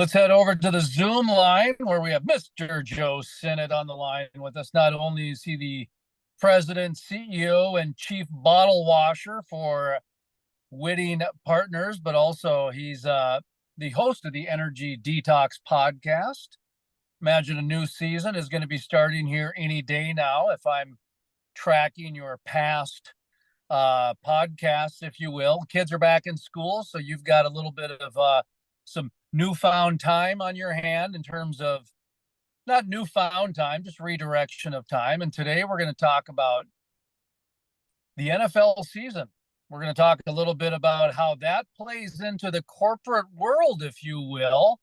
Let's head over to the Zoom line where we have Mr. Joe Sinnott on the line with us. Not only is he the president, CEO, and chief bottle washer for Whitting Partners, but also he's the host of the Energy Detox podcast. Imagine a new season is going to be starting here any day now. If I'm tracking your past podcasts, if you will, kids are back in school, so you've got a little bit of some newfound time on your hand in terms of not newfound time, just redirection of time. And today we're going to talk about the NFL season. We're going to talk a little bit about how that plays into the corporate world, if you will.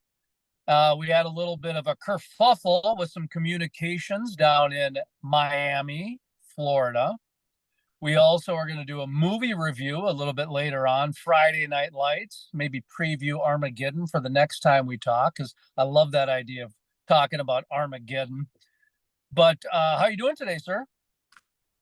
We had a little bit of a kerfuffle with some communications down in Miami, Florida. We also are going to do a movie review a little bit later on, Friday Night Lights, maybe preview Armageddon for the next time we talk, because I love that idea of talking about Armageddon. But how are you doing today, sir?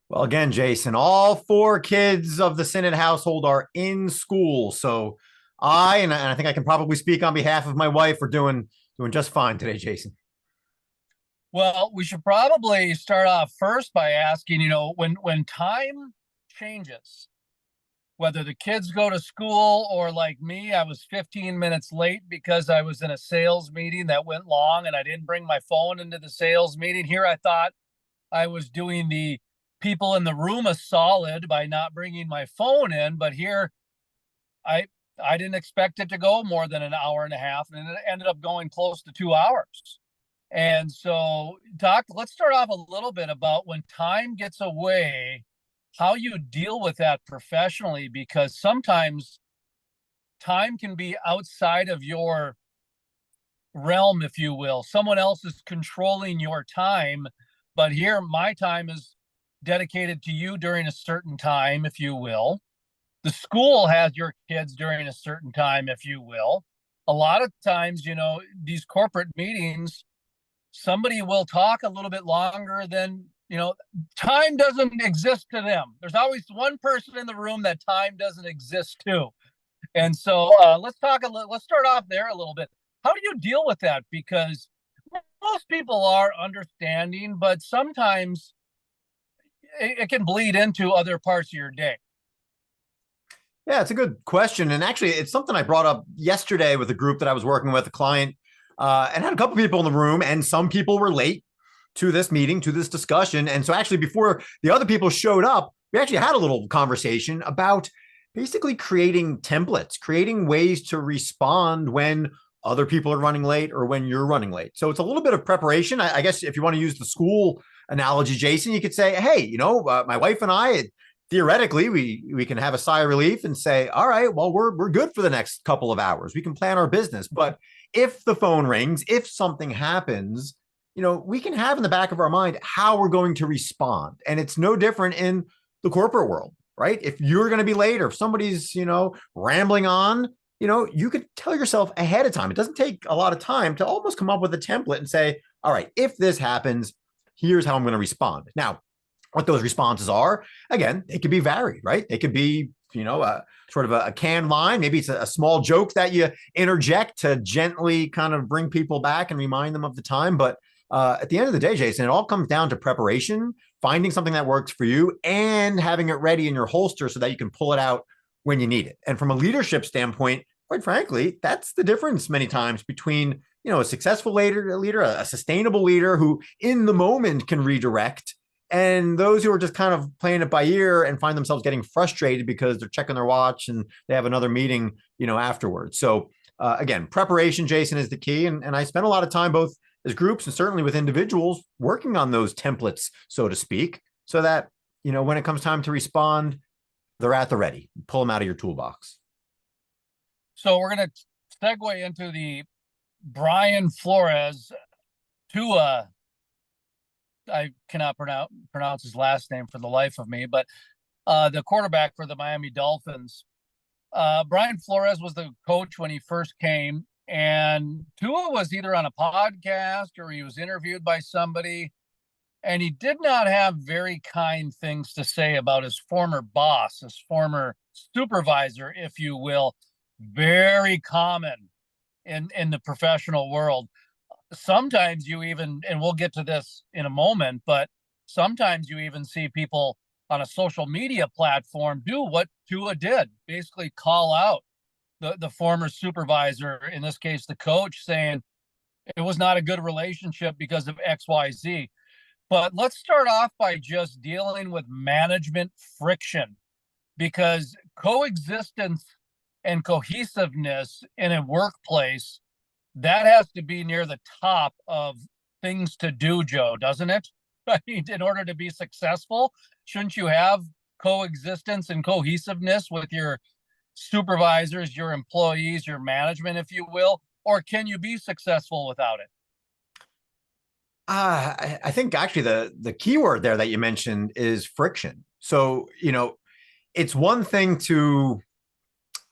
Well, again, Jason, all four kids of the Sinnott household are in school. So and I think I can probably speak on behalf of my wife, are doing just fine today, Jason. Well, we should probably start off first by asking, when time changes, whether the kids go to school or like me, I was 15 minutes late because I was in a sales meeting that went long and I didn't bring my phone into the sales meeting. Here I thought I was doing the people in the room a solid by not bringing my phone in, but here I didn't expect it to go more than an hour and a half, and it ended up going close to 2 hours. And so, let's start off a little bit about when time gets away, how you deal with that professionally, because sometimes time can be outside of your realm, if you will. Someone else is controlling your time, but here my time is dedicated to you during a certain time, if you will. The school has your kids during a certain time, if you will. A lot of times, these corporate meetings, somebody will talk a little bit longer than, time doesn't exist to them. There's always one person in the room that time doesn't exist to. And so let's start off there a little bit. How do you deal with that? Because most people are understanding, but sometimes it can bleed into other parts of your day. Yeah, it's a good question. And actually, it's something I brought up yesterday with a group that I was working with, a client, and had a couple people in the room, and some people were late to this meeting, to this discussion. And so actually, before the other people showed up, we actually had a little conversation about basically creating templates, creating ways to respond when other people are running late or when you're running late. So it's a little bit of preparation. I guess if you want to use the school analogy, Jason, you could say, hey, my wife and I, theoretically, we can have a sigh of relief and say, all right, well, we're good for the next couple of hours. We can plan our business. But if the phone rings, if something happens, we can have in the back of our mind how we're going to respond. And it's no different in the corporate world, right? If you're going to be late or if somebody's, rambling on, you could tell yourself ahead of time. It doesn't take a lot of time to almost come up with a template and say, all right, if this happens, here's how I'm going to respond. Now, what those responses are, again, they could be varied, right? They could be, sort of a canned line. Maybe it's a small joke that you interject to gently kind of bring people back and remind them of the time. But at the end of the day, Jason, it all comes down to preparation, finding something that works for you and having it ready in your holster so that you can pull it out when you need it. And from a leadership standpoint, quite frankly, that's the difference many times between, a successful leader, a sustainable leader who in the moment can redirect, and those who are just kind of playing it by ear and find themselves getting frustrated because they're checking their watch and they have another meeting, afterwards. So again, preparation, Jason, is the key. And I spent a lot of time both as groups and certainly with individuals working on those templates, so to speak, so that, when it comes time to respond, they're at the ready. Pull them out of your toolbox. So we're going to segue into the Brian Flores Tua. I cannot pronounce his last name for the life of me, but the quarterback for the Miami Dolphins. Brian Flores was the coach when he first came, and Tua was either on a podcast or he was interviewed by somebody, and he did not have very kind things to say about his former boss, his former supervisor, if you will. Very common in the professional world. Sometimes you even, and we'll get to this in a moment, but sometimes you even see people on a social media platform do what Tua did, basically call out the former supervisor, in this case, the coach, saying it was not a good relationship because of XYZ. But let's start off by just dealing with management friction, because coexistence and cohesiveness in a workplace, that has to be near the top of things to do, Joe, doesn't it? I mean, in order to be successful, shouldn't you have coexistence and cohesiveness with your supervisors, your employees, your management, if you will? Or can you be successful without it? I think actually the key word there that you mentioned is friction. So, it's one thing to,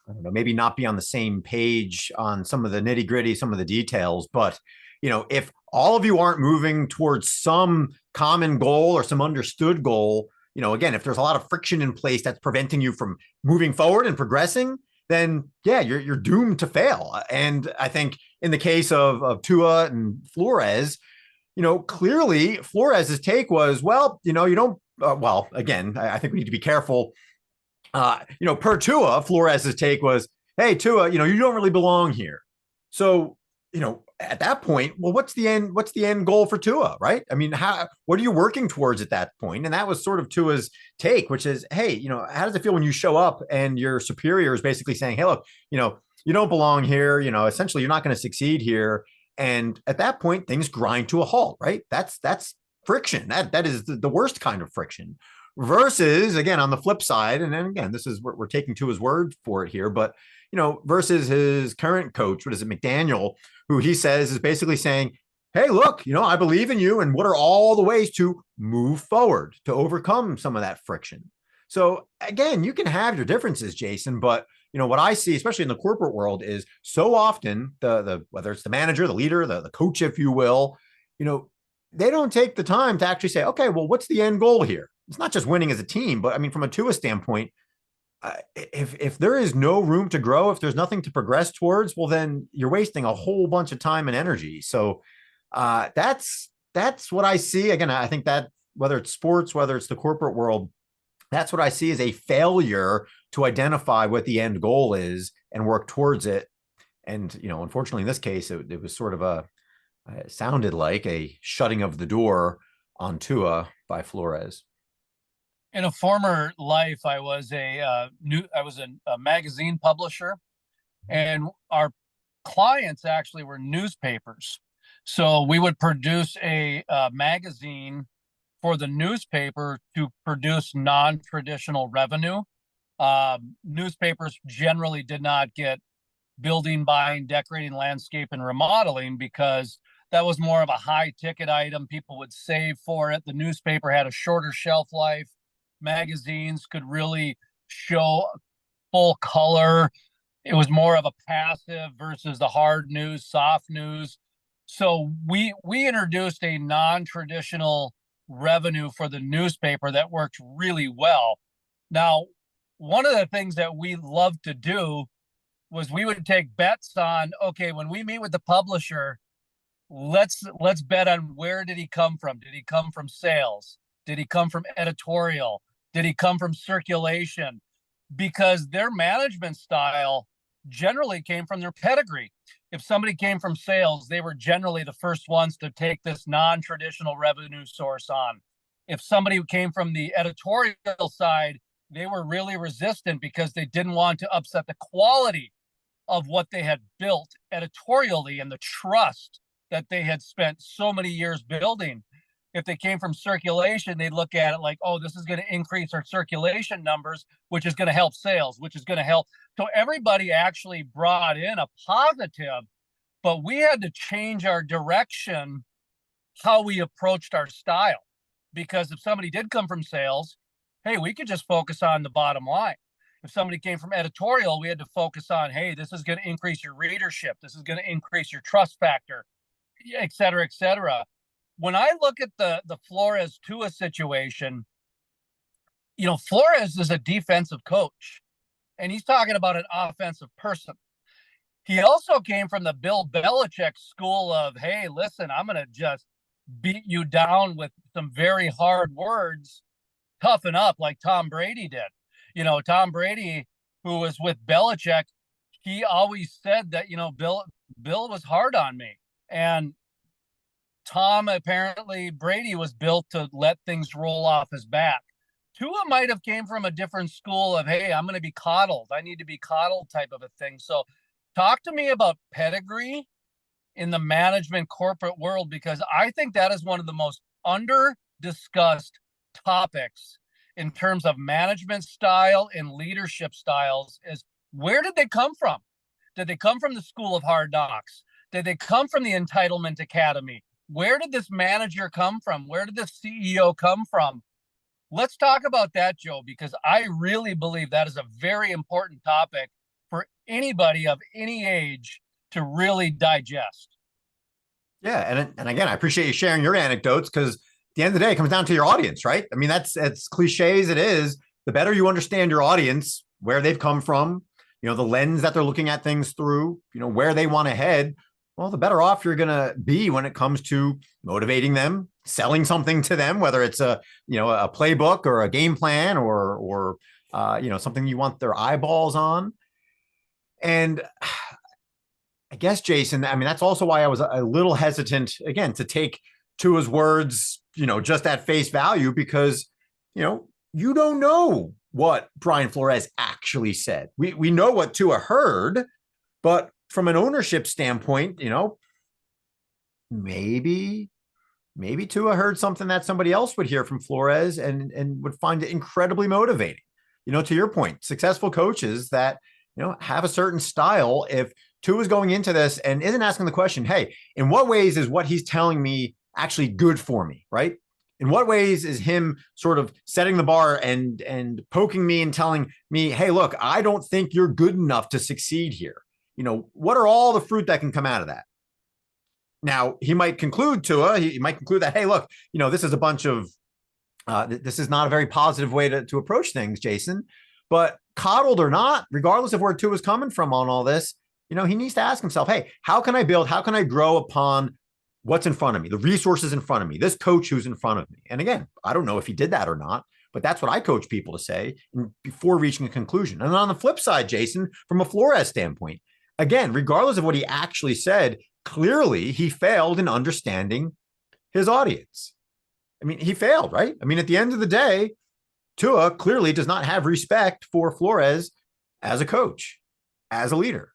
I don't know, maybe not be on the same page on some of the nitty gritty, some of the details, but if all of you aren't moving towards some common goal or some understood goal, again, if there's a lot of friction in place that's preventing you from moving forward and progressing, then yeah, you're doomed to fail. And I think in the case of Tua and Flores, clearly Flores's take was, well, you don't, well, again, I think we need to be careful. Per Tua, Flores's take was, hey, Tua, you don't really belong here. So, at that point, well, what's the end goal for Tua, right? I mean, what are you working towards at that point? And that was sort of Tua's take, which is, hey, how does it feel when you show up and your superior is basically saying, hey, look, you don't belong here, essentially you're not going to succeed here. And at that point, things grind to a halt, right? That's friction. That is the worst kind of friction. Versus, again, on the flip side, and then again, this is we're taking Tua's word for it here, but versus his current coach, what is it, McDaniel, who he says is basically saying, hey, look, I believe in you, and what are all the ways to move forward, to overcome some of that friction? So again, you can have your differences, Jason, but what I see, especially in the corporate world, is so often the whether it's the manager, the leader, the coach, if you will, they don't take the time to actually say, okay, well, what's the end goal here? It's not just winning as a team, but I mean, from a Tua standpoint, if there is no room to grow, if there's nothing to progress towards, well, then you're wasting a whole bunch of time and energy. So that's what I see. Again, I think that whether it's sports, whether it's the corporate world, that's what I see as a failure to identify what the end goal is and work towards it. And, unfortunately, in this case, it was sort of it sounded like a shutting of the door on Tua by Flores. In a former life, I was a magazine publisher, and our clients actually were newspapers. So we would produce a magazine for the newspaper to produce non-traditional revenue. Newspapers generally did not get building, buying, decorating, landscape, and remodeling, because that was more of a high ticket item. People would save for it. The newspaper had a shorter shelf life. Magazines could really show full color. It was more of a passive versus the hard news, soft news. So we introduced a non-traditional revenue for the newspaper that worked really well. Now, one of the things that we loved to do was we would take bets on, okay, when we meet with the publisher, let's bet on where did he come from? Did he come from sales? Did he come from editorial? Did he come from circulation? Because their management style generally came from their pedigree. If somebody came from sales, they were generally the first ones to take this non-traditional revenue source on. If somebody came from the editorial side, they were really resistant because they didn't want to upset the quality of what they had built editorially and the trust that they had spent so many years building. If they came from circulation, they'd look at it like, oh, this is going to increase our circulation numbers, which is going to help sales, which is going to help. So everybody actually brought in a positive, but we had to change our direction, how we approached our style. Because if somebody did come from sales, hey, we could just focus on the bottom line. If somebody came from editorial, we had to focus on, hey, this is going to increase your readership. This is going to increase your trust factor, et cetera, et cetera. When I look at the Flores Tua situation, Flores is a defensive coach, and he's talking about an offensive person. He also came from the Bill Belichick school of, hey, listen, I'm going to just beat you down with some very hard words, toughen up like Tom Brady did. Tom Brady, who was with Belichick, he always said that, Bill was hard on me. And Brady was built to let things roll off his back. Tua might have came from a different school of, hey, I'm going to be coddled. I need to be coddled type of a thing. So talk to me about pedigree in the management corporate world, because I think that is one of the most under discussed topics in terms of management style and leadership styles is where did they come from? Did they come from the school of hard knocks? Did they come from the entitlement academy? Where did this manager come from? Where did this CEO come from? Let's talk about that, Joe, because I really believe that is a very important topic for anybody of any age to really digest. Yeah, and again, I appreciate you sharing your anecdotes, because at the end of the day, it comes down to your audience, right? I mean, that's as cliche as it is. The better you understand your audience, where they've come from, the lens that they're looking at things through, where they want to head, well, the better off you're going to be when it comes to motivating them, selling something to them, whether it's a playbook or a game plan or something you want their eyeballs on. And I guess, Jason, I mean, that's also why I was a little hesitant, again, to take Tua's words, just at face value, because, you don't know what Brian Flores actually said. We know what Tua heard, but from an ownership standpoint, maybe Tua heard something that somebody else would hear from Flores and would find it incredibly motivating. To your point, successful coaches that, have a certain style, if Tua's going into this and isn't asking the question, hey, in what ways is what he's telling me actually good for me, right? In what ways is him sort of setting the bar and poking me and telling me, hey, look, I don't think you're good enough to succeed here. What are all the fruit that can come out of that? Now, he might conclude that, hey, look, this is a bunch of, this is not a very positive way to approach things, Jason. But coddled or not, regardless of where Tua is coming from on all this, he needs to ask himself, hey, how can I build, how can I grow upon what's in front of me, the resources in front of me, this coach who's in front of me? And again, I don't know if he did that or not, but that's what I coach people to say before reaching a conclusion. And on the flip side, Jason, from a Flores standpoint, again, regardless of what he actually said, clearly he failed in understanding his audience. I mean, he failed, right? I mean, at the end of the day, Tua clearly does not have respect for Flores as a coach, as a leader.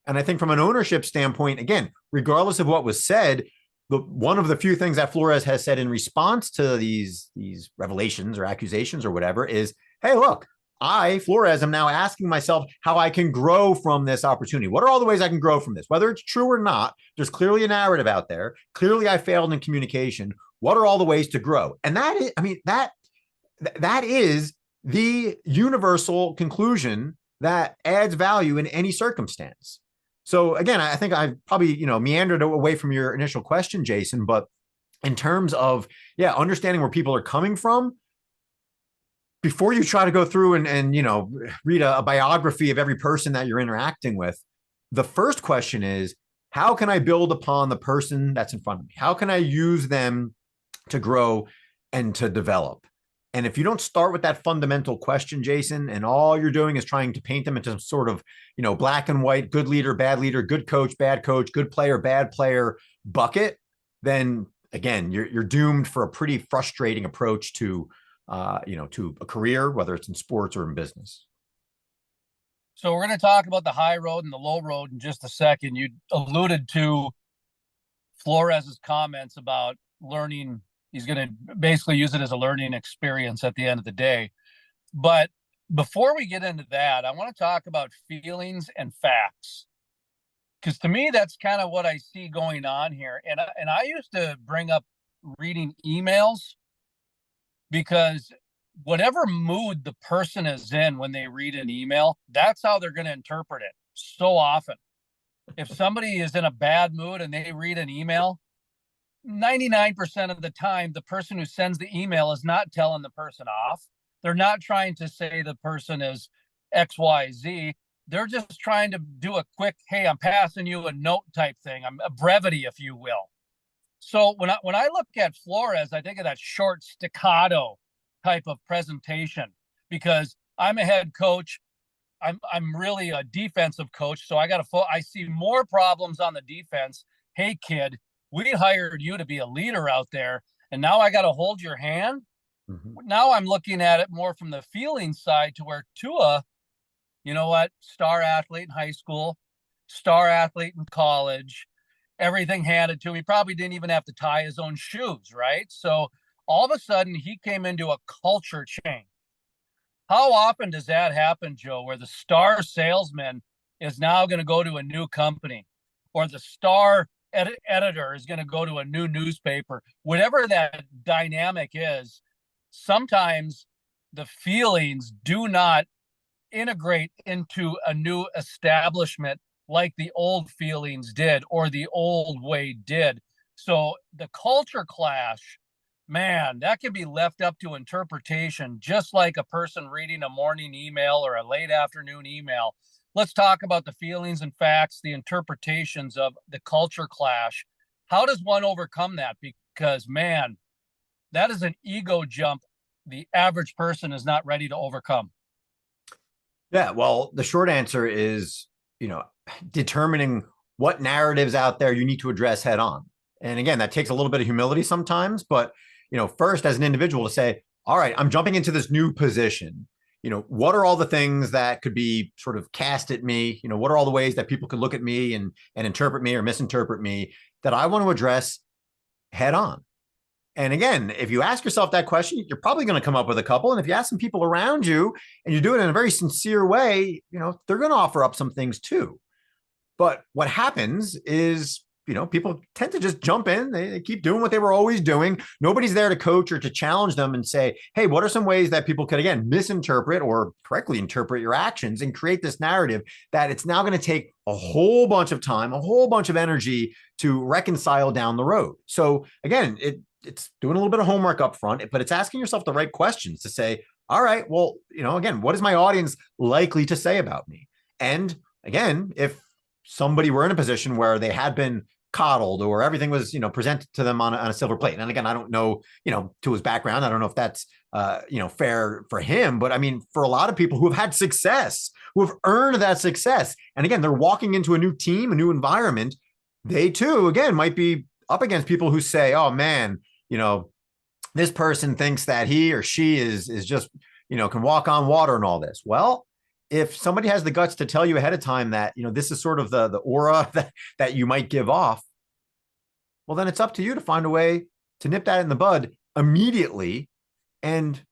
And I think from an ownership standpoint, again, regardless of what was said, one of the few things that Flores has said in response to these revelations or accusations or whatever is, hey, look, Flores, am now asking myself how I can grow from this opportunity. What are all the ways I can grow from this? Whether it's true or not, there's clearly a narrative out there. Clearly, I failed in communication. What are all the ways to grow? And that is, I mean, that is the universal conclusion that adds value in any circumstance. So again, I think I probably, meandered away from your initial question, Jason, but in terms of, understanding where people are coming from, before you try to go through and read a biography of every person that you're interacting with, the first question is, how can I build upon the person that's in front of me? How can I use them to grow and to develop? And if you don't start with that fundamental question, Jason, and all you're doing is trying to paint them into some sort of, black and white, good leader, good coach, good player, bad player bucket, then again, you're doomed for a pretty frustrating approach to a career, whether it's in sports or in business. So we're going to talk about the high road and the low road in just a second. You alluded to Flores's comments about learning. He's going to basically use it as a learning experience at the end of the day. But before we get into that, I want to talk about feelings and facts, because to me, that's kind of what I see going on here. And I used to bring up reading emails, because whatever mood the person is in when they read an email, that's how they're going to interpret it so often. If somebody is in a bad mood and they read an email, 99% of the time, the person who sends the email is not telling the person off. They're not trying to say the person is XYZ. they're just trying to do a quick, hey, I'm passing you a note type thing. I'm a brevity, if you will. So when I look at Flores, I think of that short staccato type of presentation because I'm a head coach. I'm really a defensive coach, so I see more problems on the defense. Hey kid, we hired you to be a leader out there, and now I got to hold your hand. Mhm. Now I'm looking at it more from the feeling side to where Tua, you know what, star athlete in high school, star athlete in college, everything handed to him. He probably didn't even have to tie his own shoes, right? So all of a sudden he came into a culture change. How often does that happen, Joe, where the star salesman is now going to go to a new company or the star editor is going to go to a new newspaper? Whatever that dynamic is, sometimes the feelings do not integrate into a new establishment like the old feelings did or the old way did. So the culture clash, man, that can be left up to interpretation, just like a person reading a morning email or a late afternoon email. Let's talk about the feelings and facts, the interpretations of the culture clash. How does one overcome that? Because, man, that is an ego jump the average person is not ready to overcome. Yeah, well, the short answer is, you know, determining what narratives out there you need to address head on. And again, that takes a little bit of humility sometimes, but first as an individual to say, all right, I'm jumping into this new position. What are all the things that could be sort of cast at me? What are all the ways that people could look at me and interpret me or misinterpret me that I want to address head on? And again, if you ask yourself that question, you're probably going to come up with a couple. And if you ask some people around you and you do it in a very sincere way, they're going to offer up some things too. But what happens is, people tend to just jump in. They keep doing what they were always doing. Nobody's there to coach or to challenge them and say, hey, what are some ways that people could, again, misinterpret or correctly interpret your actions and create this narrative that it's now going to take a whole bunch of time, a whole bunch of energy to reconcile down the road. So again, it's doing a little bit of homework up front, but it's asking yourself the right questions to say, all right, well, again, what is my audience likely to say about me? And again, if somebody were in a position where they had been coddled or everything was, presented to them on a silver plate. And again, I don't know, to his background, I don't know if that's, fair for him, but I mean, for a lot of people who have had success, who have earned that success, and again, they're walking into a new team, a new environment, they too, again, might be up against people who say, oh man, this person thinks that he or she is just, can walk on water and all this. Well, if somebody has the guts to tell you ahead of time that, this is sort of the aura that you might give off, well, then it's up to you to find a way to nip that in the bud immediately and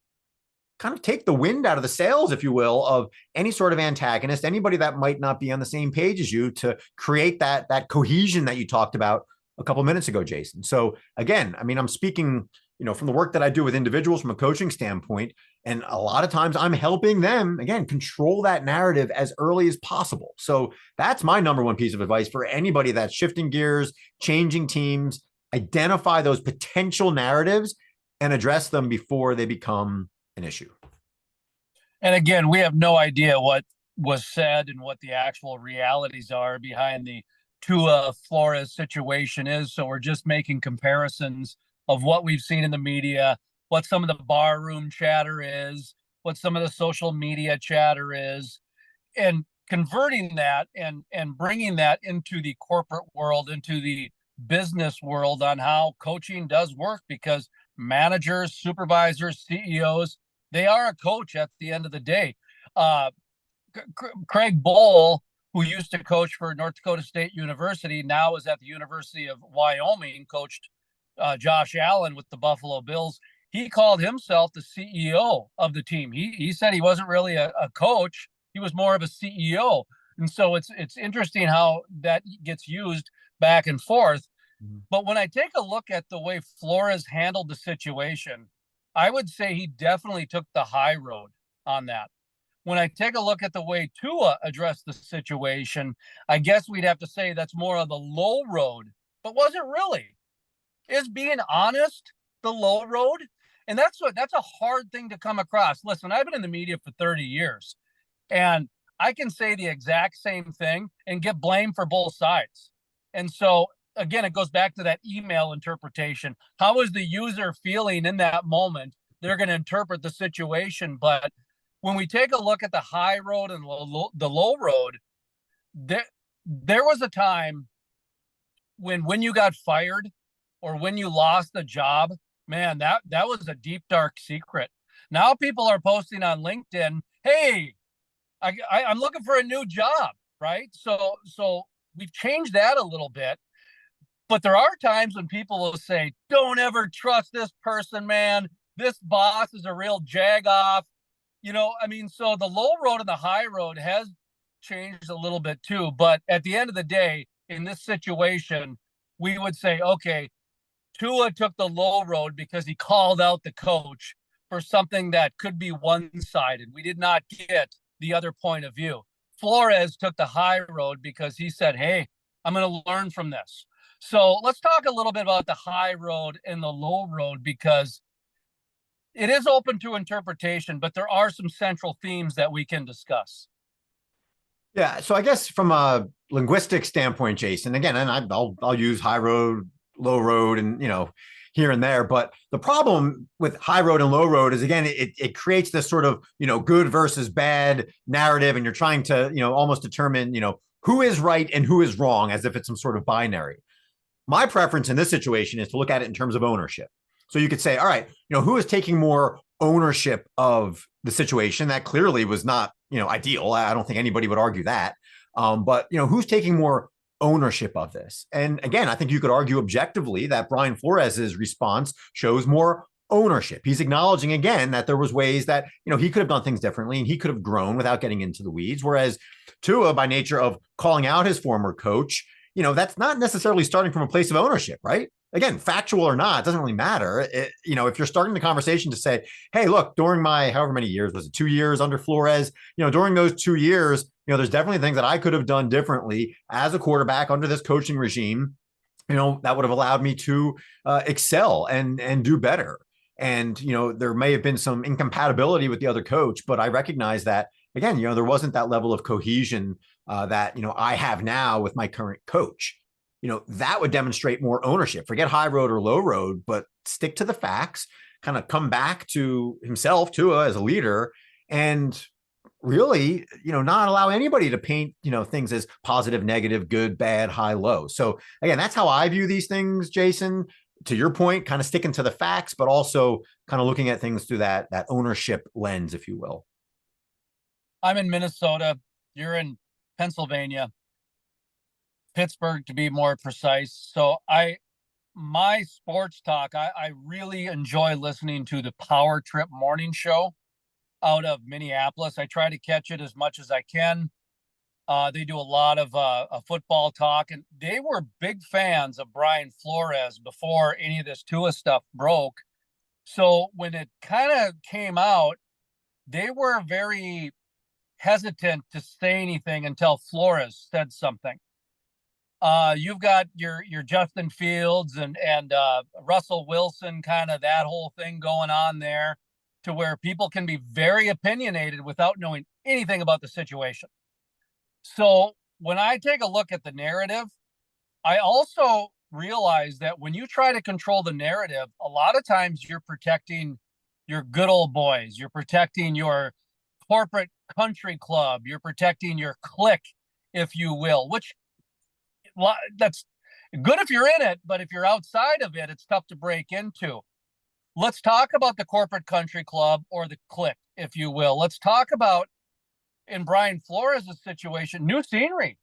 kind of take the wind out of the sails, if you will, of any sort of antagonist, anybody that might not be on the same page as you, to create that cohesion that you talked about a couple of minutes ago, Jason. So again, I mean, I'm speaking, from the work that I do with individuals from a coaching standpoint, and a lot of times I'm helping them, again, control that narrative as early as possible. So that's my number one piece of advice for anybody that's shifting gears, changing teams. Identify those potential narratives and address them before they become an issue. And again, we have no idea what was said and what the actual realities are behind the Tua Flores situation is. So we're just making comparisons of what we've seen in the media, what some of the barroom chatter is, what some of the social media chatter is, and converting that and bringing that into the corporate world, into the business world on how coaching does work, because managers, supervisors, CEOs, they are a coach at the end of the day. Uh, Craig Bowl, who used to coach for North Dakota State University, now is at the University of Wyoming, coached Josh Allen with the Buffalo Bills. He called himself the CEO of the team. He said he wasn't really a coach. He was more of a CEO. And so it's interesting how that gets used back and forth. But when I take a look at the way Flores handled the situation, I would say he definitely took the high road on that. When I take a look at the way Tua addressed the situation, I guess we'd have to say that's more of the low road, but was it really? Is being honest the low road? And that's a hard thing to come across. Listen, I've been in the media for 30 years, and I can say the exact same thing and get blamed for both sides. And so again, it goes back to that email interpretation. How is the user feeling in that moment? They're going to interpret the situation. But when we take a look at the high road and the low road, there was a time when you got fired or when you lost the job, man, that was a deep, dark secret. Now people are posting on LinkedIn, hey, I'm looking for a new job, right? So we've changed that a little bit. But there are times when people will say, don't ever trust this person, man. This boss is a real jagoff. So the low road and the high road has changed a little bit too. But at the end of the day, in this situation, we would say, okay, Tua took the low road because he called out the coach for something that could be one-sided. We did not get the other point of view. Flores took the high road because he said, hey, I'm going to learn from this. So let's talk a little bit about the high road and the low road, because it is open to interpretation, but there are some central themes that we can discuss. Yeah. So I guess from a linguistic standpoint, Jason, again, and I'll use high road, low road, and here and there. But the problem with high road and low road is, again, it creates this sort of good versus bad narrative, and you're trying to almost determine who is right and who is wrong, as if it's some sort of binary. My preference in this situation is to look at it in terms of ownership. So you could say, all right, who is taking more ownership of the situation? That clearly was not, ideal. I don't think anybody would argue that. But who's taking more ownership of this? And again, I think you could argue objectively that Brian Flores's response shows more ownership. He's acknowledging again that there was ways that, he could have done things differently and he could have grown without getting into the weeds. Whereas Tua, by nature of calling out his former coach, that's not necessarily starting from a place of ownership, right? Again, factual or not, it doesn't really matter. If you're starting the conversation to say, hey, look, during my however many years, was it 2 years under Flores? During those 2 years, there's definitely things that I could have done differently as a quarterback under this coaching regime, that would have allowed me to excel and do better. And, there may have been some incompatibility with the other coach, but I recognize that, again, there wasn't that level of cohesion that, I have now with my current coach. That would demonstrate more ownership. Forget high road or low road, but stick to the facts, kind of come back to himself, Tua, as a leader, and really, not allow anybody to paint, things as positive, negative, good, bad, high, low. So again, that's how I view these things, Jason. To your point, kind of sticking to the facts, but also kind of looking at things through that ownership lens, if you will. I'm in Minnesota. You're in Pennsylvania. Pittsburgh, to be more precise. So my sports talk, I really enjoy listening to the Power Trip morning show out of Minneapolis. I try to catch it as much as I can. They do a lot of football talk, and they were big fans of Brian Flores before any of this Tua stuff broke. So when it kind of came out, they were very hesitant to say anything until Flores said something. You've got your Justin Fields and Russell Wilson, kind of that whole thing going on there, to where people can be very opinionated without knowing anything about the situation. So when I take a look at the narrative, I also realize that when you try to control the narrative, a lot of times you're protecting your good old boys, you're protecting your corporate country club, you're protecting your clique, if you will, which that's good if you're in it, but if you're outside of it, it's tough to break into. Let's talk about the corporate country club, or the clique, if you will. Let's talk about, in Brian Flores' situation, new scenery,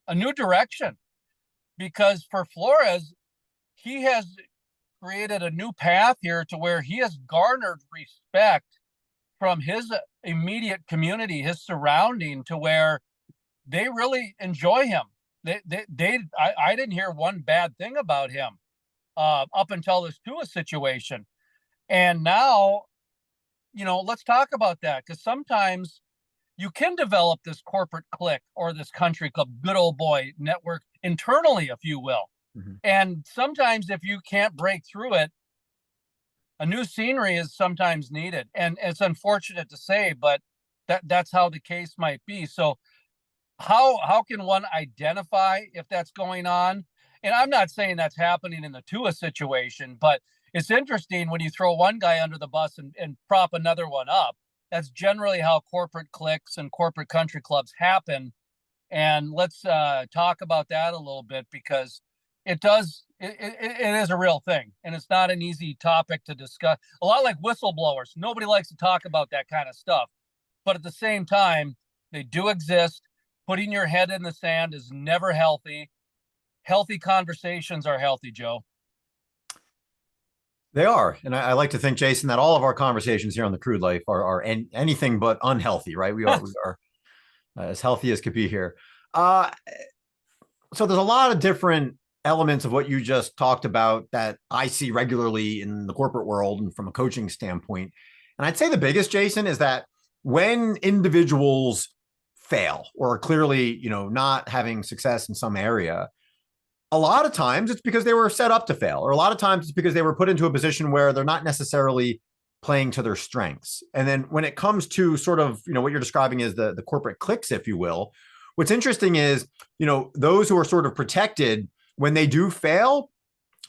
a new direction. Because for Flores, he has created a new path here to where he has garnered respect from his immediate community, his surrounding, to where they really enjoy him. I didn't hear one bad thing about him up until this Tua situation. And now, let's talk about that, because sometimes you can develop this corporate clique or this country club, good old boy network internally, if you will. Mm-hmm. And sometimes if you can't break through it, a new scenery is sometimes needed. And it's unfortunate to say, but that's how the case might be. So how can one identify if that's going on? And I'm not saying that's happening in the Tua situation, but it's interesting when you throw one guy under the bus and prop another one up. That's generally how corporate cliques and corporate country clubs happen. And let's talk about that a little bit, because it is a real thing, and it's not an easy topic to discuss. A lot like whistleblowers, nobody likes to talk about that kind of stuff, but at the same time, they do exist. Putting your head in the sand is never healthy. Healthy conversations are healthy, Joe. They are. And I like to think, Jason, that all of our conversations here on the Crude Life are anything but unhealthy, right? We are as healthy as could be here. Uh, so there's a lot of different elements of what you just talked about that I see regularly in the corporate world and from a coaching standpoint. And I'd say the biggest, Jason, is that when individuals fail or are clearly, not having success in some area, a lot of times it's because they were set up to fail, or a lot of times it's because they were put into a position where they're not necessarily playing to their strengths. And then when it comes to sort of, what you're describing as the corporate cliques, if you will, what's interesting is, those who are sort of protected, when they do fail,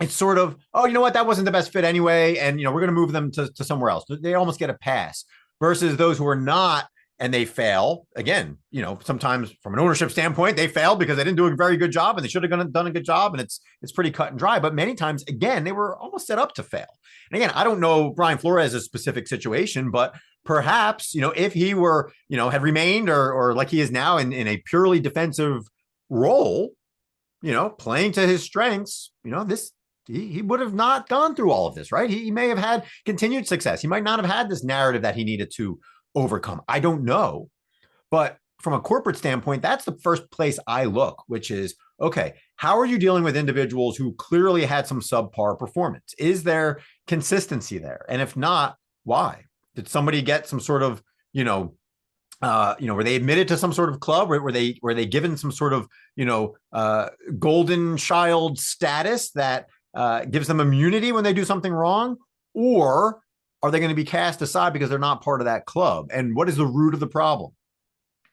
it's sort of, oh, you know what, that wasn't the best fit anyway. And, we're going to move them to somewhere else. They almost get a pass versus those who are not, and they fail again, sometimes from an ownership standpoint, they failed because they didn't do a very good job and they should have done a good job. And it's pretty cut and dry, but many times, again, they were almost set up to fail. And again, I don't know Brian Flores' specific situation, but perhaps, if he were, had remained or like he is now in a purely defensive role, playing to his strengths, he would have not gone through all of this, right? He may have had continued success. He might not have had this narrative that he needed to overcome. I don't know. But from a corporate standpoint, that's the first place I look, which is, okay, how are you dealing with individuals who clearly had some subpar performance? Is there consistency there? And if not, why? Did somebody get some sort of, were they admitted to some sort of club? Were they given some sort of, golden child status that gives them immunity when they do something wrong? Or are they going to be cast aside because they're not part of that club? And what is the root of the problem?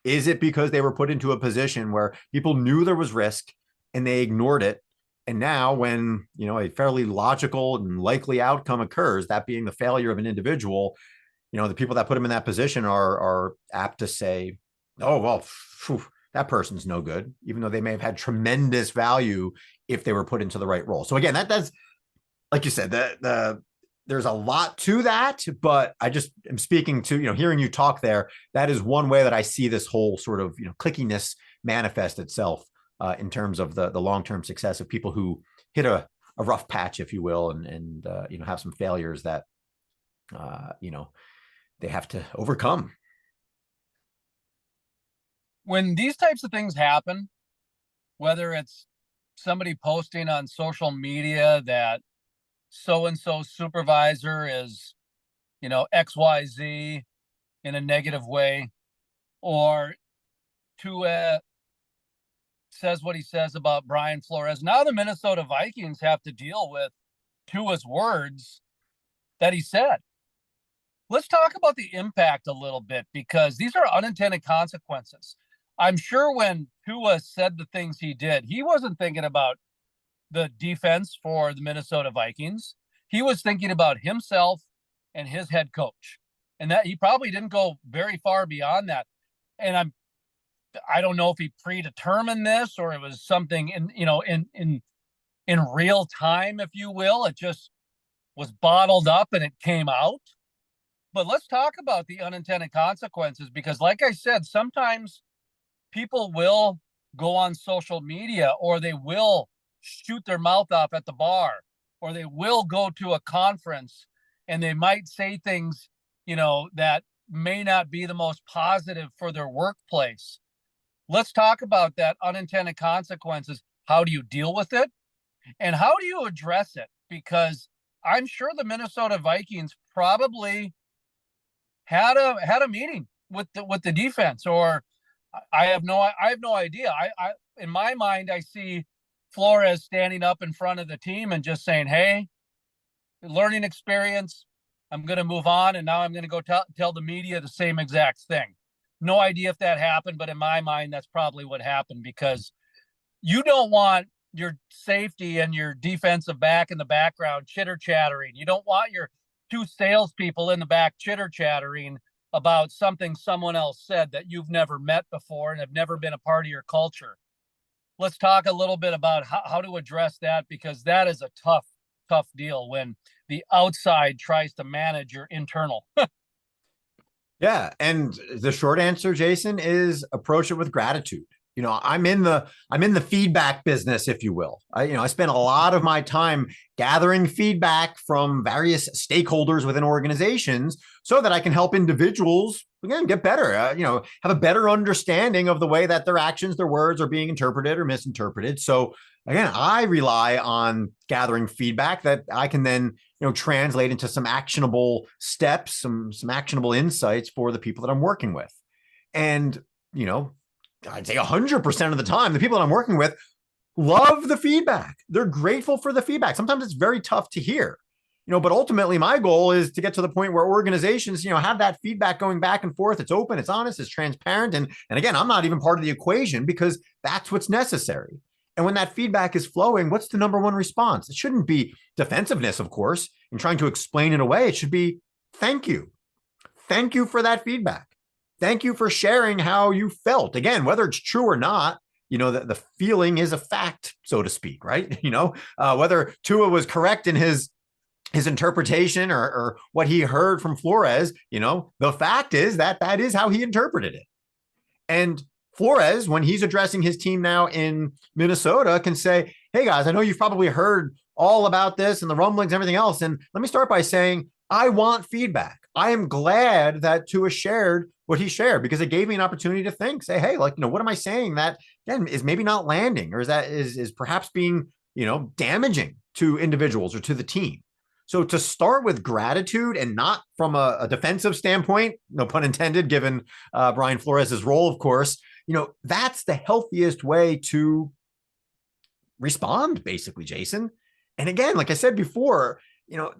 Is it because they were put into a position where people knew there was risk and they ignored it? And now when, a fairly logical and likely outcome occurs, that being the failure of an individual, the people that put them in that position are apt to say, oh, well, that person's no good, even though they may have had tremendous value if they were put into the right role. So again, that's, like you said, there's a lot to that, but I just am speaking to, hearing you talk there, that is one way that I see this whole sort of, clickiness manifest itself in terms of the long-term success of people who hit a rough patch, if you will, and have some failures that, they have to overcome. When these types of things happen, whether it's somebody posting on social media that so-and-so supervisor is, XYZ in a negative way, or Tua says what he says about Brian Flores. Now the Minnesota Vikings have to deal with Tua's words that he said. Let's talk about the impact a little bit, because these are unintended consequences. I'm sure when Tua said the things he did, he wasn't thinking about the defense for the Minnesota Vikings. He was thinking about himself and his head coach, and that he probably didn't go very far beyond that. And I don't know if he predetermined this or it was something in real time, if you will. It just was bottled up and it came out. But let's talk about the unintended consequences, because like I said, sometimes people will go on social media, or they will shoot their mouth off at the bar, or they will go to a conference and they might say things, that may not be the most positive for their workplace. Let's talk about that unintended consequences. How do you deal with it? And how do you address it? Because I'm sure the Minnesota Vikings probably had a meeting with the defense, or I have no idea. I in my mind, I see Flores standing up in front of the team and just saying, hey, learning experience, I'm going to move on, and now I'm going to go tell the media the same exact thing. No idea if that happened, but in my mind, that's probably what happened, because you don't want your safety and your defensive back in the background chitter chattering. You don't want your two salespeople in the back chitter chattering about something someone else said that you've never met before and have never been a part of your culture. Let's talk a little bit about how to address that, because that is a tough deal when the outside tries to manage your internal. Yeah, and the short answer, Jason, is approach it with gratitude. I'm in the feedback business, if you will. I spend a lot of my time gathering feedback from various stakeholders within organizations so that I can help individuals, again, get better, have a better understanding of the way that their actions, their words are being interpreted or misinterpreted. So again, I rely on gathering feedback that I can then, translate into some actionable steps, some actionable insights for the people that I'm working with. And, I'd say 100% of the time, the people that I'm working with love the feedback. They're grateful for the feedback. Sometimes it's very tough to hear, but ultimately my goal is to get to the point where organizations, have that feedback going back and forth. It's open, it's honest, it's transparent. And again, I'm not even part of the equation because that's what's necessary. And when that feedback is flowing, what's the number one response? It shouldn't be defensiveness, of course, and trying to explain it away. It should be thank you. Thank you for that feedback. Thank you for sharing how you felt. Again, whether it's true or not, the feeling is a fact, so to speak, right? Whether Tua was correct in his interpretation or what he heard from Flores, the fact is that is how he interpreted it. And Flores, when he's addressing his team now in Minnesota, can say, hey guys, I know you've probably heard all about this and the rumblings and everything else. And let me start by saying, I want feedback. I am glad that Tua shared what he shared because it gave me an opportunity to think, say, hey, what am I saying that again is maybe not landing, or is perhaps being, damaging to individuals or to the team. So to start with gratitude and not from a defensive standpoint, no pun intended, given Brian Flores' role, of course, that's the healthiest way to respond, basically, Jason. And again, like I said before,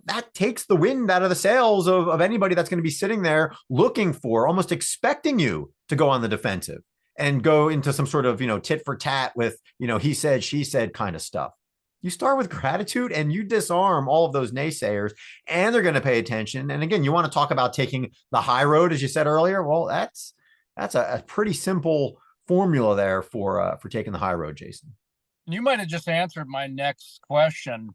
that takes the wind out of the sails of anybody that's going to be sitting there looking for, almost expecting you to go on the defensive and go into some sort of, tit for tat with, he said, she said kind of stuff. You start with gratitude and you disarm all of those naysayers, and they're going to pay attention. And again, you want to talk about taking the high road, as you said earlier. Well, that's a pretty simple formula there for taking the high road, Jason. You might have just answered my next question.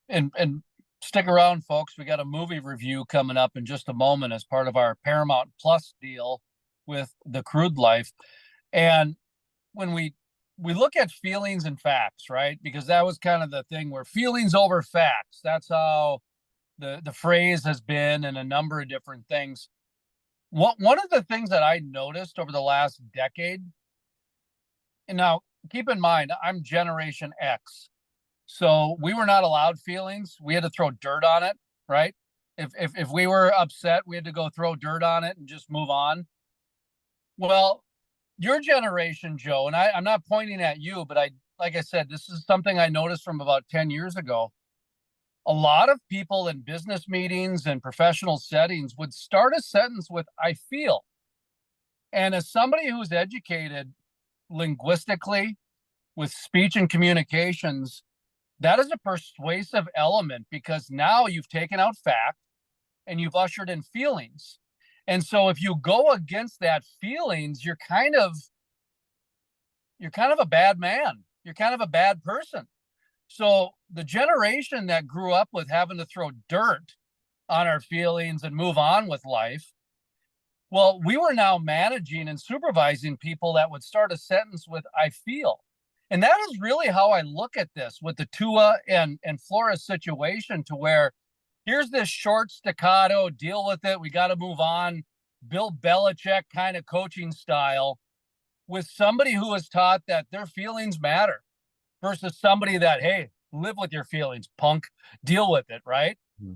And stick around, folks. We got a movie review coming up in just a moment as part of our Paramount Plus deal with the Crude life. And when we look at feelings and facts, right? Because that was kind of the thing where feelings over facts. That's how the phrase has been in a number of different things. One of the things that I noticed over the last decade, and now keep in mind, I'm Generation X. So we were not allowed feelings. We had to throw dirt on it, right? If we were upset, we had to go throw dirt on it and just move on. Well, your generation, Joe, and I'm not pointing at you, but like I said, this is something I noticed from about 10 years ago. A lot of people in business meetings and professional settings would start a sentence with, I feel. And as somebody who's educated linguistically with speech and communications, that is a persuasive element because now you've taken out fact and you've ushered in feelings. And so if you go against that feelings, you're kind of a bad man. You're kind of a bad person. So the generation that grew up with having to throw dirt on our feelings and move on with life, well, we were now managing and supervising people that would start a sentence with, I feel. And that is really how I look at this with the Tua and Flores situation, to where here's this short staccato, deal with it, we got to move on, Bill Belichick kind of coaching style, with somebody who is taught that their feelings matter versus somebody that, hey, live with your feelings, punk, deal with it, right? Mm-hmm.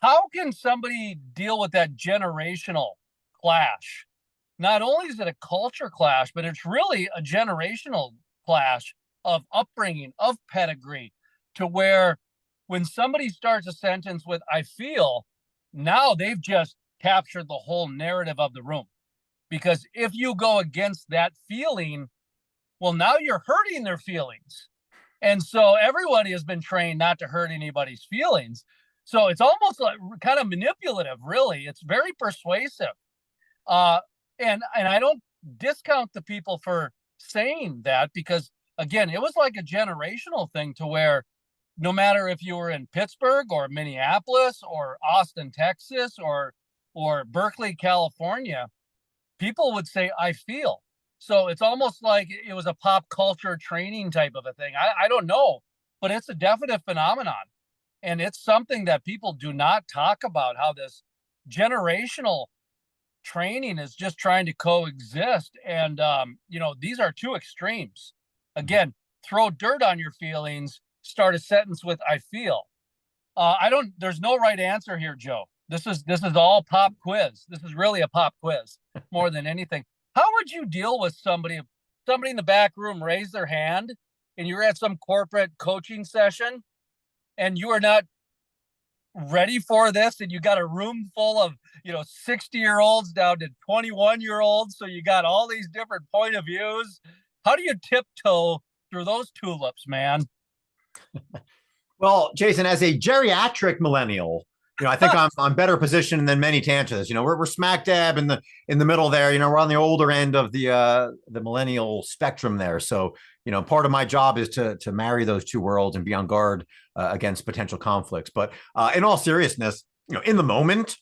How can somebody deal with that generational clash? Not only is it a culture clash, but it's really a generational clash of upbringing, of pedigree, to where when somebody starts a sentence with, I feel, now they've just captured the whole narrative of the room. Because if you go against that feeling, well, now you're hurting their feelings. And so everybody has been trained not to hurt anybody's feelings. So it's almost like kind of manipulative, really. It's very persuasive. And I don't discount the people for saying that, because again, it was like a generational thing to where no matter if you were in Pittsburgh or Minneapolis or Austin, Texas, or Berkeley, California, people would say, I feel. So it's almost like it was a pop culture training type of a thing. I don't know, but it's a definite phenomenon. And it's something that people do not talk about, how this generational training is just trying to coexist. And, these are two extremes. Again, throw dirt on your feelings, start a sentence with, I feel. There's no right answer here, Joe. This is all pop quiz. This is really a pop quiz more than anything. How would you deal with somebody in the back room raised their hand and you're at some corporate coaching session and you are not ready for this, and you got a room full of 60-year-olds down to 21-year-olds, so you got all these different point of views? How do you tiptoe through those tulips, man? Well, Jason, as a geriatric millennial, I think I'm better positioned than many to answer this. We're smack dab in the middle there. We're on the older end of the millennial spectrum there. So, part of my job is to marry those two worlds and be on guard against potential conflicts. But in all seriousness, in the moment,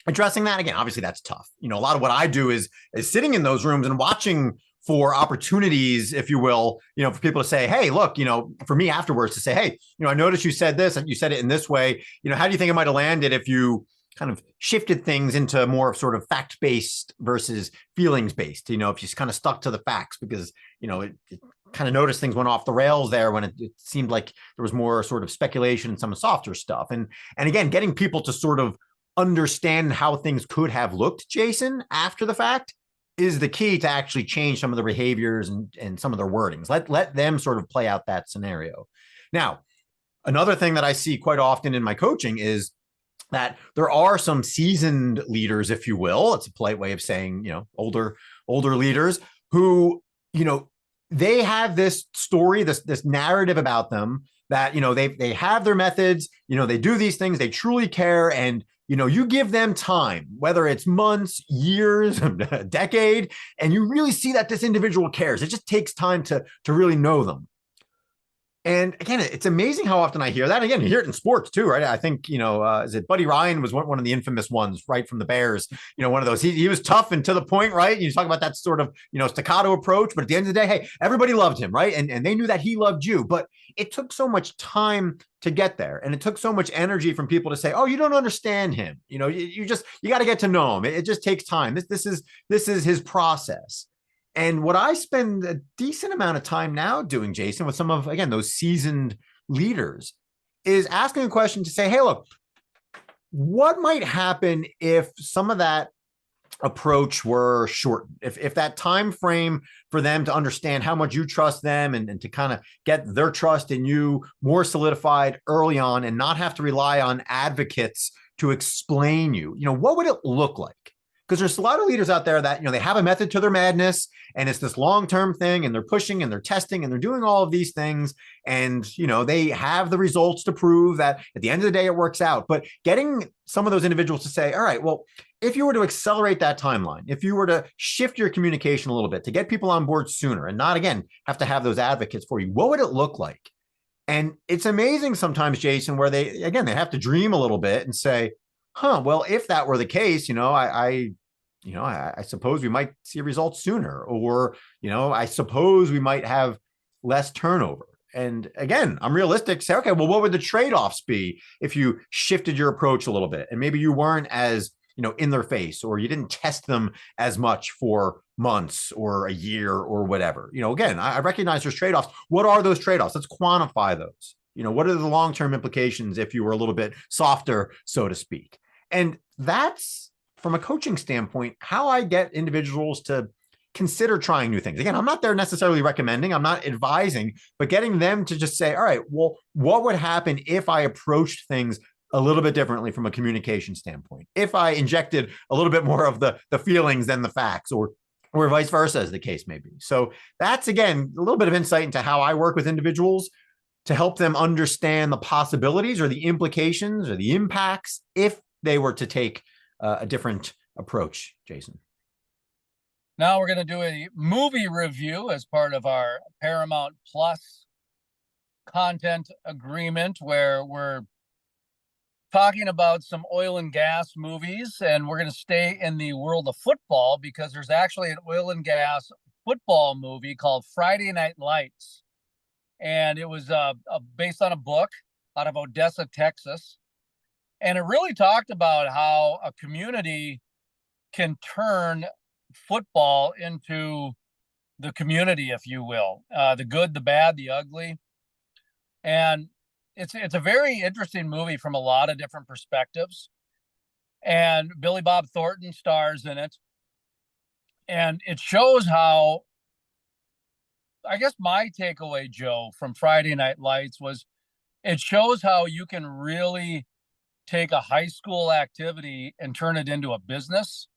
addressing that again, obviously that's tough. A lot of what I do is sitting in those rooms and watching for opportunities, if you will, for people to say, hey, look, for me afterwards to say, hey, I noticed you said this and you said it in this way. How do you think it might have landed if you kind of shifted things into more sort of fact-based versus feelings-based, if you just kind of stuck to the facts, because, it kind of noticed things went off the rails there when it seemed like there was more sort of speculation and some softer stuff. And again, getting people to sort of understand how things could have looked, Jason, after the fact, is the key to actually change some of the behaviors and some of their wordings. Let them sort of play out that scenario. Now, another thing that I see quite often in my coaching is that there are some seasoned leaders, if you will. It's a polite way of saying, older leaders who, they have this story, this narrative about them that, they have their methods, they do these things, they truly care. And, you give them time, whether it's months, years, a decade, and you really see that this individual cares. It just takes time to really know them. And again, it's amazing how often I hear that. Again, you hear it in sports too, right? I think, is it Buddy Ryan was one of the infamous ones, right, from the Bears, one of those. He was tough and to the point, right? You talk about that sort of, staccato approach, but at the end of the day, hey, everybody loved him, right? And they knew that he loved you, but it took so much time to get there. And it took so much energy from people to say, oh, you don't understand him. You got to get to know him. It just takes time. This is his process. And what I spend a decent amount of time now doing, Jason, with some of, again, those seasoned leaders, is asking a question to say, hey, look, what might happen if some of that approach were shortened? If that time frame for them to understand how much you trust them and to kind of get their trust in you more solidified early on and not have to rely on advocates to explain you, what would it look like? Because there's a lot of leaders out there that, they have a method to their madness, and it's this long-term thing, and they're pushing and they're testing and they're doing all of these things. And, they have the results to prove that at the end of the day, it works out. But getting some of those individuals to say, all right, well, if you were to accelerate that timeline, if you were to shift your communication a little bit to get people on board sooner and not, again, have to have those advocates for you, what would it look like? And it's amazing sometimes, Jason, where they have to dream a little bit and say, well, if that were the case, I suppose we might see results sooner, or, I suppose we might have less turnover. And again, I'm realistic. Say, okay, well, what would the trade-offs be if you shifted your approach a little bit and maybe you weren't as, in their face, or you didn't test them as much for months or a year or whatever. Again, I recognize there's trade-offs. What are those trade-offs? Let's quantify those. What are the long-term implications if you were a little bit softer, so to speak? And that's, from a coaching standpoint, how I get individuals to consider trying new things. Again, I'm not there necessarily recommending, I'm not advising, but getting them to just say, all right, well, what would happen if I approached things a little bit differently from a communication standpoint. If I injected a little bit more of the feelings than the facts, or vice versa, as the case may be. So that's, again, a little bit of insight into how I work with individuals to help them understand the possibilities or the implications or the impacts if they were to take a different approach, Jason. Now we're going to do a movie review as part of our Paramount Plus content agreement, where we're talking about some oil and gas movies, and we're going to stay in the world of football because there's actually an oil and gas football movie called Friday Night Lights. And it was based on a book out of Odessa, Texas. And it really talked about how a community can turn football into the community, if you will, the good, the bad, the ugly. And it's a very interesting movie from a lot of different perspectives. And Billy Bob Thornton stars in it. And it shows how, I guess my takeaway, Joe, from Friday Night Lights was it shows how you can really take a high school activity and turn it into a business.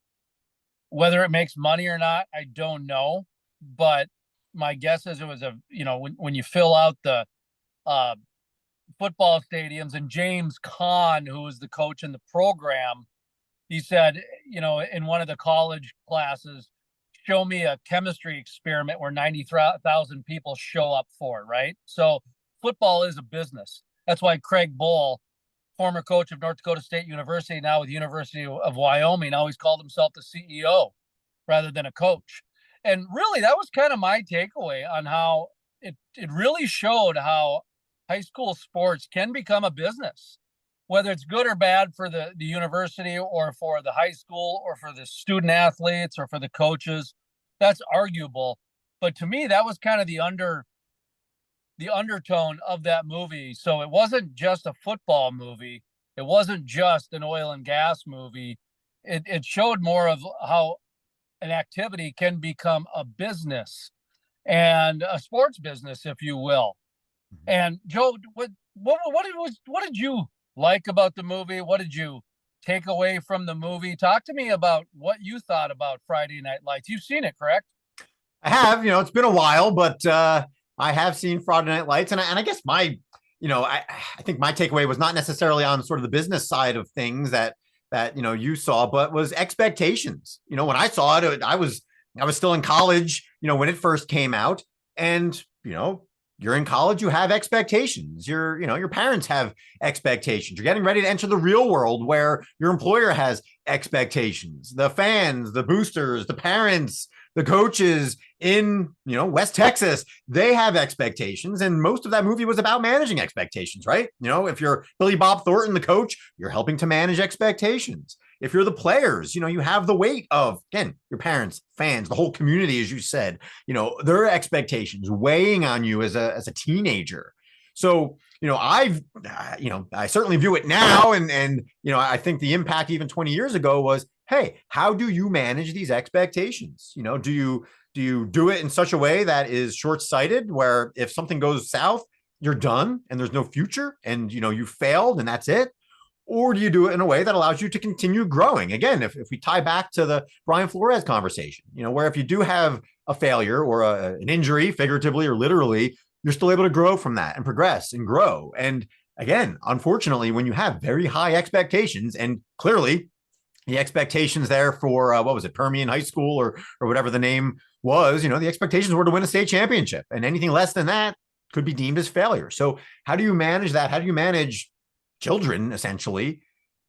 Whether it makes money or not, I don't know. But my guess is it was when you fill out the football stadiums, and James Caan, who was the coach in the program, he said, in one of the college classes, show me a chemistry experiment where 90,000 people show up for it, right? So football is a business. That's why Craig Bohl, former coach of North Dakota State University, now with University of Wyoming, always called himself the CEO rather than a coach. And really, that was kind of my takeaway on how it really showed how high school sports can become a business, whether it's good or bad for the university or for the high school or for the student athletes or for the coaches. That's arguable. But to me, that was kind of the undertone of that movie. So it wasn't just a football movie. It wasn't just an oil and gas movie. It showed more of how an activity can become a business and a sports business, if you will. And Joe, what did you like about the movie? What did you take away from the movie? Talk to me about what you thought about Friday Night Lights. You've seen it, correct? I have. It's been a while, but I have seen Friday Night Lights, and I guess I think my takeaway was not necessarily on sort of the business side of things that you saw, but was expectations. When I saw it, I was still in college, when it first came out, and you're in college, you have expectations. Your parents have expectations. You're getting ready to enter the real world where your employer has expectations. The fans, the boosters, the parents, the coaches in, West Texas, they have expectations. And most of that movie was about managing expectations, right? If you're Billy Bob Thornton, the coach, you're helping to manage expectations. If you're the players, you have the weight of, again, your parents, fans, the whole community, as you said, their expectations weighing on you as a teenager. So, I certainly view it now. And I think the impact even 20 years ago was, hey, how do you manage these expectations? Do you do it in such a way that is short-sighted, where if something goes south, you're done and there's no future and, you failed and that's it? Or do you do it in a way that allows you to continue growing? Again, if we tie back to the Brian Flores conversation, where if you do have a failure or an injury, figuratively or literally, you're still able to grow from that and progress and grow. And again, unfortunately, when you have very high expectations, and clearly the expectations there for, what was it, Permian High School or whatever the name was, the expectations were to win a state championship, and anything less than that could be deemed as failure. So how do you manage that? How do you manage children essentially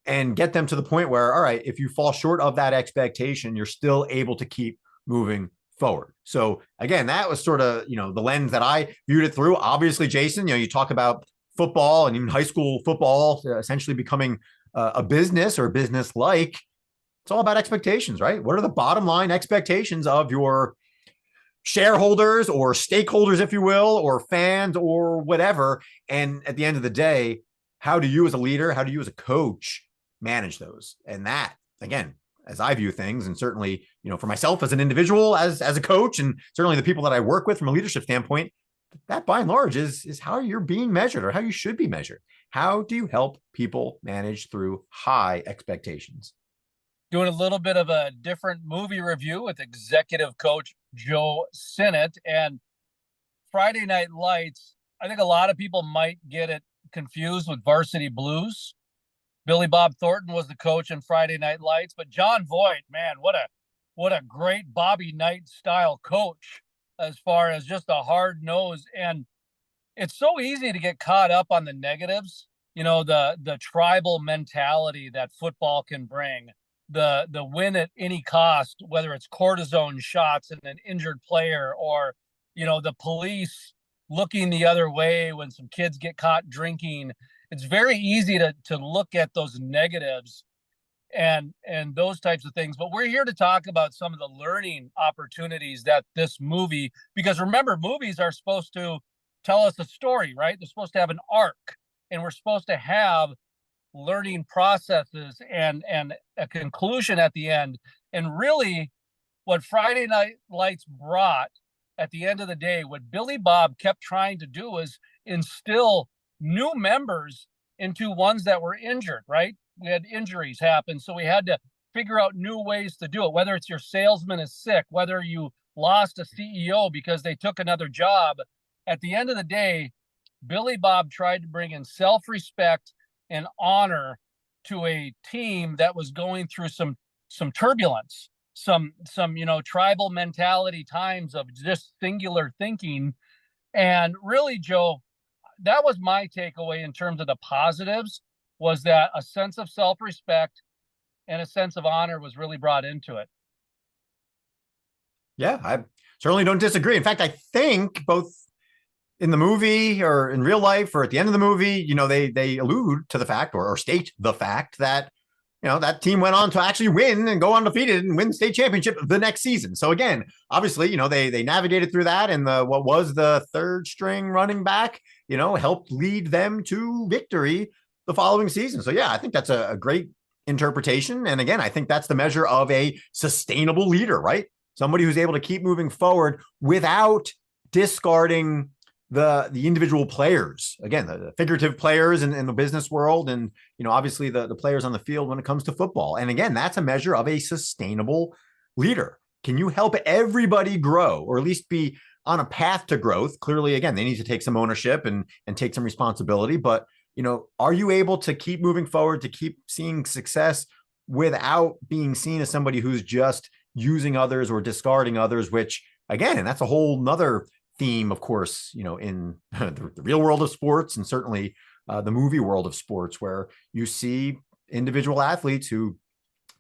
and get them to the point where, all right, if you fall short of that expectation, you're still able to keep moving forward? So again, that was sort of, the lens that I viewed it through. Obviously, Jason, you talk about football and even high school football essentially becoming a business or business-like. It's all about expectations, right? What are the bottom line expectations of your shareholders or stakeholders, if you will, or fans or whatever? And at the end of the day, how do you as a leader, how do you as a coach manage those? And that, again, as I view things, and certainly, for myself as an individual, as a coach, and certainly the people that I work with from a leadership standpoint, that by and large is how you're being measured or how you should be measured. How do you help people manage through high expectations? Doing a little bit of a different movie review with executive coach Joe Sinnott. And Friday Night Lights, I think a lot of people might get it confused with Varsity Blues. Billy Bob Thornton was the coach in Friday Night Lights, but John Voight, man, what a great Bobby Knight style coach, as far as just a hard nose. And it's so easy to get caught up on the negatives, the tribal mentality that football can bring, the win at any cost, whether it's cortisone shots in an injured player, or the police looking the other way when some kids get caught drinking. It's very easy to look at those negatives and those types of things. But we're here to talk about some of the learning opportunities that this movie, because remember, movies are supposed to tell us a story, right? They're supposed to have an arc, and we're supposed to have learning processes and a conclusion at the end. And really, what Friday Night Lights brought at the end of the day, what Billy Bob kept trying to do is instill new members into ones that were injured, right? We had injuries happen, so we had to figure out new ways to do it, whether it's your salesman is sick, whether you lost a CEO because they took another job. At the end of the day, Billy Bob tried to bring in self-respect and honor to a team that was going through some turbulence, some tribal mentality times of just singular thinking. And really, Joe, that was my takeaway in terms of the positives, was that a sense of self-respect and a sense of honor was really brought into it. Yeah, I certainly don't disagree. In fact, I think both in the movie or in real life or at the end of the movie, they allude to the fact or state the fact that, that team went on to actually win and go undefeated and win the state championship the next season. So again, obviously, they navigated through that, and what was the third string running back, helped lead them to victory the following season. So yeah, I think that's a great interpretation. And again, I think that's the measure of a sustainable leader, right? Somebody who's able to keep moving forward without discarding the individual players, again, the figurative players in the business world, and obviously the players on the field when it comes to football. And again, that's a measure of a sustainable leader. Can you help everybody grow, or at least be on a path to growth? Clearly, again, they need to take some ownership and take some responsibility, but are you able to keep moving forward, to keep seeing success without being seen as somebody who's just using others or discarding others, which again, and that's a whole nother theme, of course, in the real world of sports, and certainly the movie world of sports, where you see individual athletes who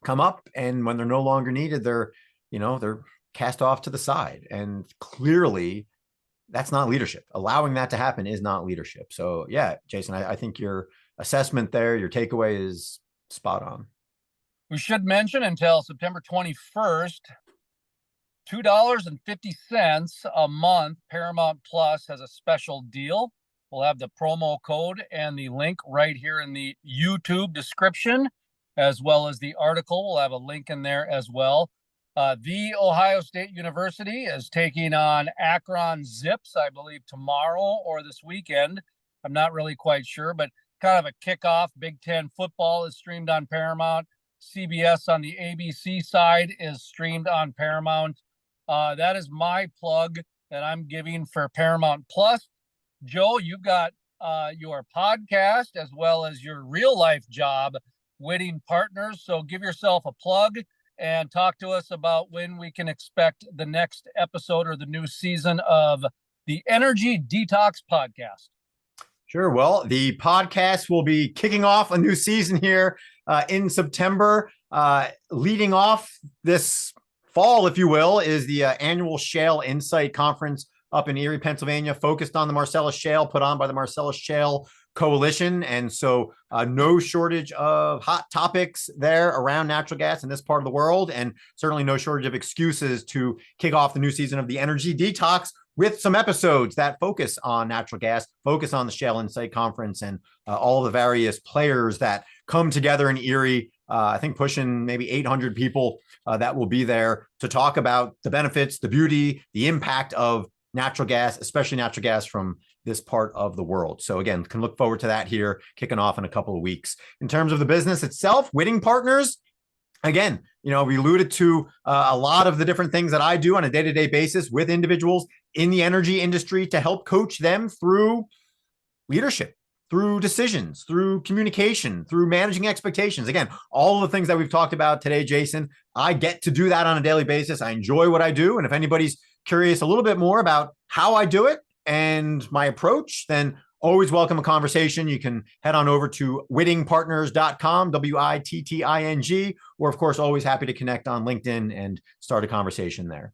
come up, and when they're no longer needed, they're cast off to the side. And clearly that's not leadership. Allowing that to happen is not leadership. So yeah, Jason, I think your assessment there, your takeaway is spot on. We should mention, until September 21st, $2.50 a month, Paramount Plus has a special deal. We'll have the promo code and the link right here in the YouTube description, as well as the article. We'll have a link in there as well. The Ohio State University is taking on Akron Zips, I believe, tomorrow or this weekend. I'm not really quite sure, but kind of a kickoff. Big Ten football is streamed on Paramount. CBS on the ABC side is streamed on Paramount. That is my plug that I'm giving for Paramount Plus. Joe, you've got your podcast as well as your real life job, Winning Partners. So give yourself a plug and talk to us about when we can expect the next episode or the new season of the Energy Detox Podcast. Sure. Well, the podcast will be kicking off a new season here in September. Leading off this fall, if you will, is the annual Shale Insight Conference up in Erie, Pennsylvania, focused on the Marcellus Shale, put on by the Marcellus Shale Coalition. And so no shortage of hot topics there around natural gas in this part of the world, and certainly no shortage of excuses to kick off the new season of the Energy Detox with some episodes that focus on natural gas, focus on the Shale Insight Conference, and all the various players that come together in Erie. I think pushing maybe 800 people that will be there to talk about the benefits, the beauty, the impact of natural gas, especially natural gas from this part of the world. So again, can look forward to that here kicking off in a couple of weeks. In terms of the business itself, Whitting Partners, again, we alluded to a lot of the different things that I do on a day-to-day basis with individuals in the energy industry to help coach them through leadership, through decisions, through communication, through managing expectations. Again, all of the things that we've talked about today, Jason, I get to do that on a daily basis. I enjoy what I do. And if anybody's curious a little bit more about how I do it and my approach, then always welcome a conversation. You can head on over to whittingpartners.com, WITTING, or of course, always happy to connect on LinkedIn and start a conversation there.